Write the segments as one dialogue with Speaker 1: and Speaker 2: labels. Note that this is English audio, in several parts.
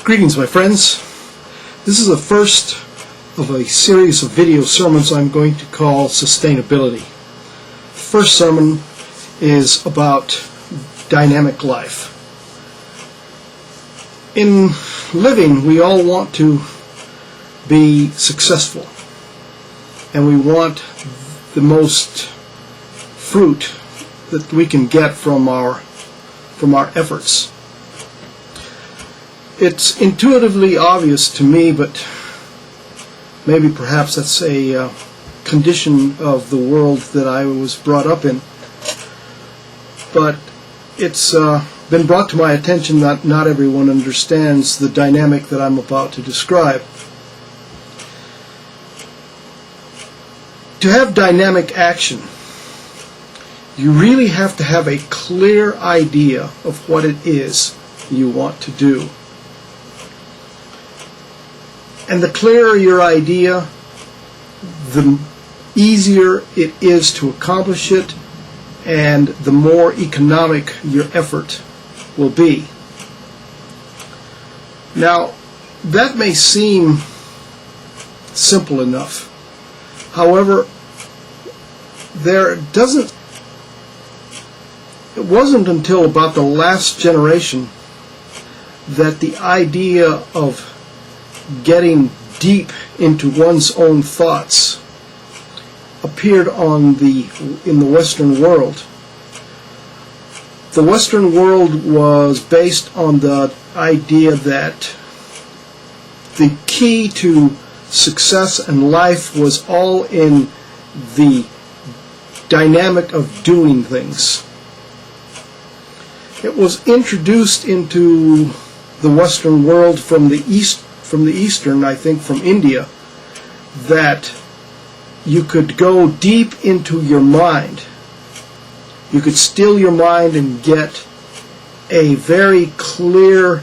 Speaker 1: Greetings, my friends. This is the first of a series of video sermons I'm going to call Sustainability. The first sermon is about dynamic life. In living, we all want to be successful, and we want the most fruit that we can get from our efforts. It's intuitively obvious to me, but maybe perhaps that's a condition of the world that I was brought up in. But it's been brought to my attention that not everyone understands the dynamic that I'm about to describe. To have dynamic action, you really have to have a clear idea of what it is you want to do. And the clearer your idea, the easier it is to accomplish it, and the more economic your effort will be. Now, that may seem simple enough. However, it wasn't until about the last generation that the idea of getting deep into one's own thoughts appeared in the Western world. The Western world was based on the idea that the key to success in life was all in the dynamic of doing things. It was introduced into the Western world from the Eastern, I think from India, that you could go deep into your mind. You could still your mind and get a very clear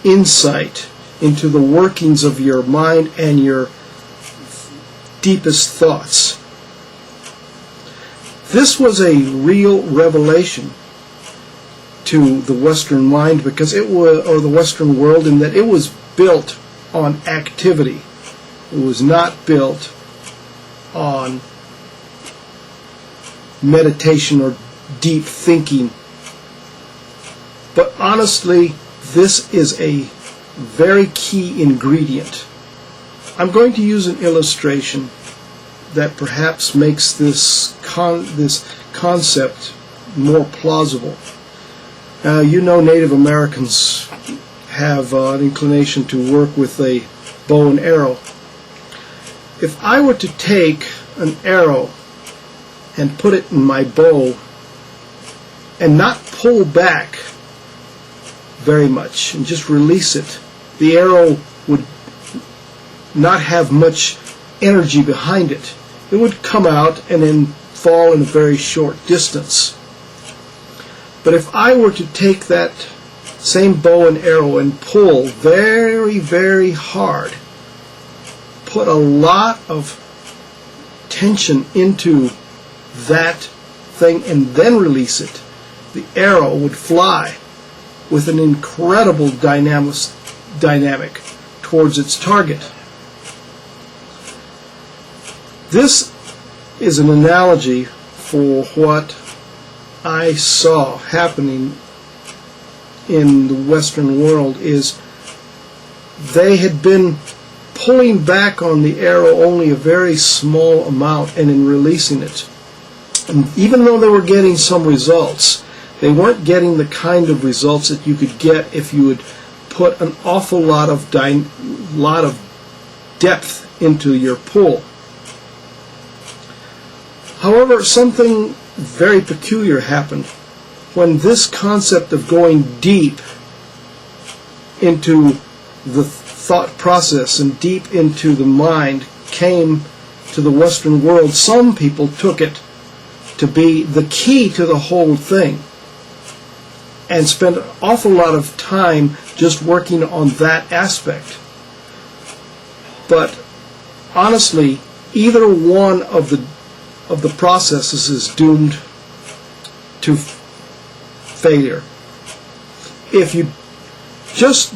Speaker 1: insight into the workings of your mind and your deepest thoughts. This was a real revelation to the Western mind, because it was, or the Western world, in that it was built on activity. It was not built on meditation or deep thinking. But honestly, this is a very key ingredient. I'm going to use an illustration that perhaps makes this concept more plausible. You know, Native Americans have an inclination to work with a bow and arrow. If I were to take an arrow and put it in my bow and not pull back very much and just release it, the arrow would not have much energy behind it. It would come out and then fall in a very short distance. But if I were to take that same bow and arrow and pull very, very hard, put a lot of tension into that thing and then release it, the arrow would fly with an incredible dynamic towards its target. This is an analogy for what I saw happening in the Western world. Is they had been pulling back on the arrow only a very small amount and in releasing it. And even though they were getting some results, they weren't getting the kind of results that you could get if you would put an awful lot of depth into your pull. However, something very peculiar happened when this concept of going deep into the thought process and deep into the mind came to the Western world. Some people took it to be the key to the whole thing and spent an awful lot of time just working on that aspect. But honestly, either one of the processes is doomed to failure. If you just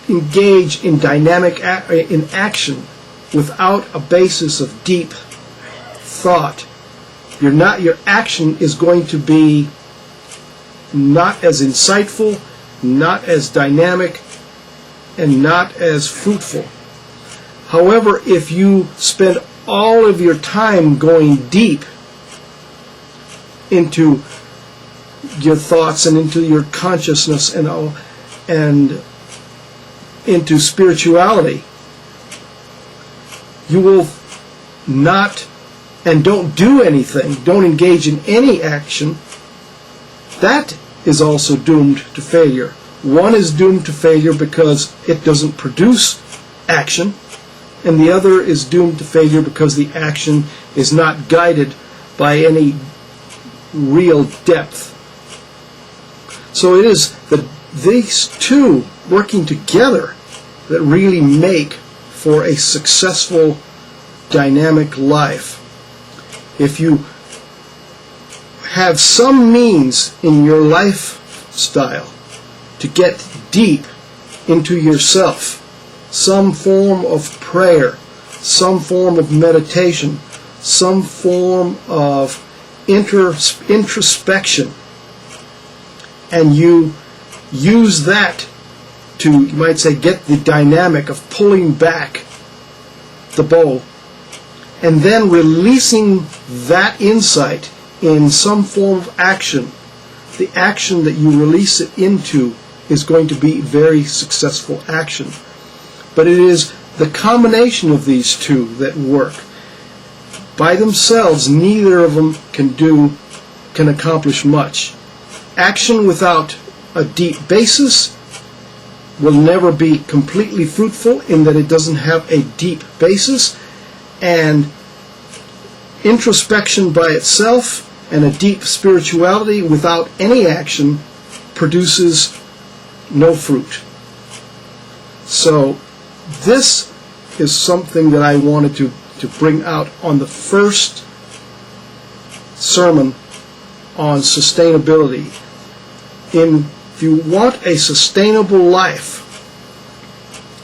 Speaker 1: engage in in action without a basis of deep thought, your action is going to be not as insightful, not as dynamic, and not as fruitful. However, if you spend all of your time going deep into your thoughts and into your consciousness and into spirituality, you will not, and don't do anything, don't engage in any action, that is also doomed to failure. One is doomed to failure because it doesn't produce action, and the other is doomed to failure because the action is not guided by any real depth. So it is these two working together that really make for a successful, dynamic life. If you have some means in your lifestyle to get deep into yourself, some form of prayer, some form of meditation, some form of introspection, and you use that to, you might say, get the dynamic of pulling back the bow and then releasing that insight in some form of action, the action that you release it into is going to be very successful action. But it is the combination of these two that work. By themselves, neither of them can accomplish much. Action without a deep basis will never be completely fruitful in that it doesn't have a deep basis, and introspection by itself and a deep spirituality without any action produces no fruit. So this is something that I wanted to bring out on the first sermon on sustainability. If you want a sustainable life,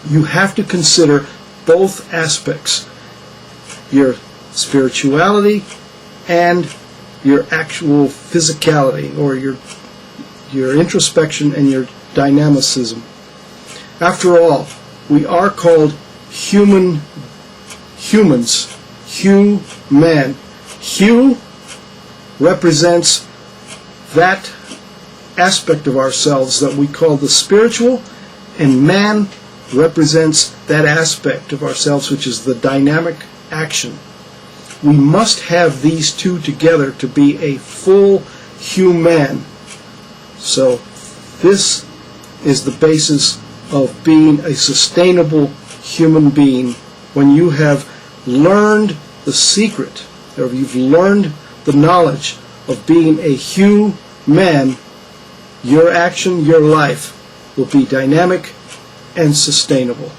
Speaker 1: you have to consider both aspects, your spirituality and your actual physicality, or your introspection and your dynamicism. After all, we are called humans. Man. Hu represents that aspect of ourselves that we call the spiritual, and man represents that aspect of ourselves which is the dynamic action. We must have these two together to be a full human. So this is the basis of being a sustainable human being. When you have learned the secret, or you've learned the knowledge of being a human, your action, your life will be dynamic and sustainable.